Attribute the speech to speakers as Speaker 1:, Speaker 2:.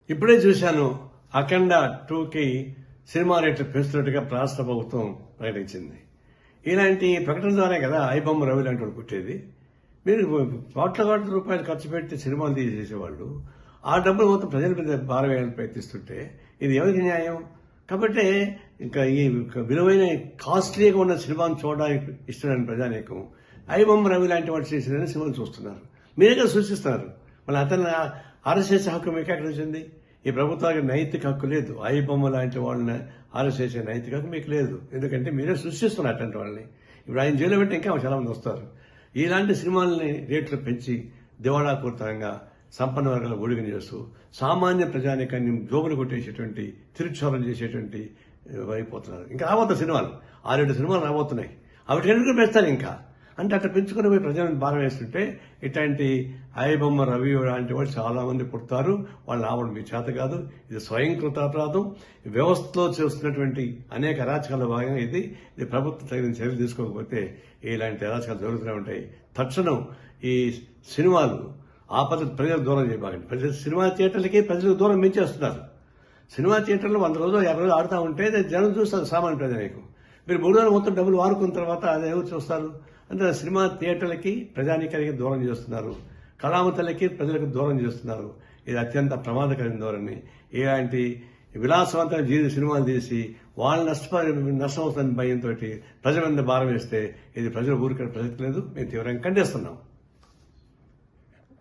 Speaker 1: ఇప్పుడే చూశాను, అఖండ 2కి సినిమా రేట్లు పెంచుతున్నట్టుగా రాష్ట్ర ప్రభుత్వం ప్రకటించింది. ఇలాంటి ప్రకటన ద్వారే కదా ఐబొమ్మ రవి లాంటి వాళ్ళు పుట్టేది. మీరు కోట్ల రూపాయలు ఖర్చు పెట్టి సినిమాలు తీసేసేవాళ్ళు ఆ డబ్బులు మొత్తం ప్రజల మీద భారం వేయాలని ప్రయత్నిస్తుంటే ఇది ఎవరికి న్యాయం? కాబట్టి ఇంకా ఈ విలువైన కాస్ట్లీగా ఉన్న సినిమాను చూడడానికి ఇష్టమైన ప్రజానీకం ఐబొమ్మ రవి లాంటి వాడు చేసిన సినిమాలు చూస్తున్నారు. మీరే కదా సూచిస్తున్నారు. మళ్ళీ అతను అరెస్ట్ చేసే హక్కు మీకు ఎక్కడ వచ్చింది? ఈ ప్రభుత్వానికి నైతిక హక్కు లేదు. ఐబొమ్మ లాంటి వాళ్ళని అరెస్ట్ చేసే నైతిక హక్కు మీకు లేదు. ఎందుకంటే మీరే సృష్టిస్తున్నారు అటువంటి వాళ్ళని. ఇప్పుడు ఆయన జైలు పెట్టి ఇంకా చాలా మంది వస్తారు. ఇలాంటి సినిమాలని రేట్లు పెంచి దివాళాపూరితంగా సంపన్న వర్గాల ఒడిగని చేస్తూ సామాన్య ప్రజానికాన్ని జోబులు కొట్టేసేటువంటి తిరుక్షోరం చేసేటువంటి అయిపోతున్నారు. ఇంకా రాబోతున్న సినిమాలు 6-7 సినిమాలు రాబోతున్నాయి. అవి ఎందుకు పెంచుతారు ఇంకా అంటే అట్లా పెంచుకుని పోయి ప్రజలను భారం వేస్తుంటే ఇట్లాంటి ఐబొమ్మ రవి లాంటి వాళ్ళు చాలా మంది పుడతారు. వాళ్ళు రావడం మీ చేత కాదు. ఇది స్వయంకృత అపరాధం. వ్యవస్థలో చేస్తున్నటువంటి అనేక అరాచకాల భాగంగా ఇది ప్రభుత్వం తగిన చర్యలు తీసుకోకపోతే ఇలాంటి అరాచకాలు జరుగుతూనే ఉంటాయి. తక్షణం ఈ సినిమాలు ఆ పద్ధతి ప్రజలకు దూరం చేయబాకండి. ప్రజలు సినిమా థియేటర్లకి ప్రజలకు దూరం పెంచేస్తున్నారు. సినిమా థియేటర్లో 100 రోజులు 50 రోజులు ఆడుతూ ఉంటే జనం చూస్తారు సామాన్య ప్రజలకు. మీరు 3 రోజులు మొత్తం డబ్బులు వారుకున్న తర్వాత అది ఎవరు చూస్తారు? అంటే సినిమా థియేటర్లకి ప్రజానీకానికి దూరం చేస్తున్నారు. కళామతలకి ప్రజలకు దూరం చేస్తున్నారు. ఇది అత్యంత ప్రమాదకరమైన ధోరణి. ఇలాంటి విలాసవంతమైన సినిమాలు తీసి వాళ్ళు నష్టం అవుతున్న భయంతో ప్రజల మీద భారం వేస్తే ఇది ప్రజలు ఊరికే ప్రసక్తి లేదు. మేము తీవ్రంగా ఖండిస్తున్నాం.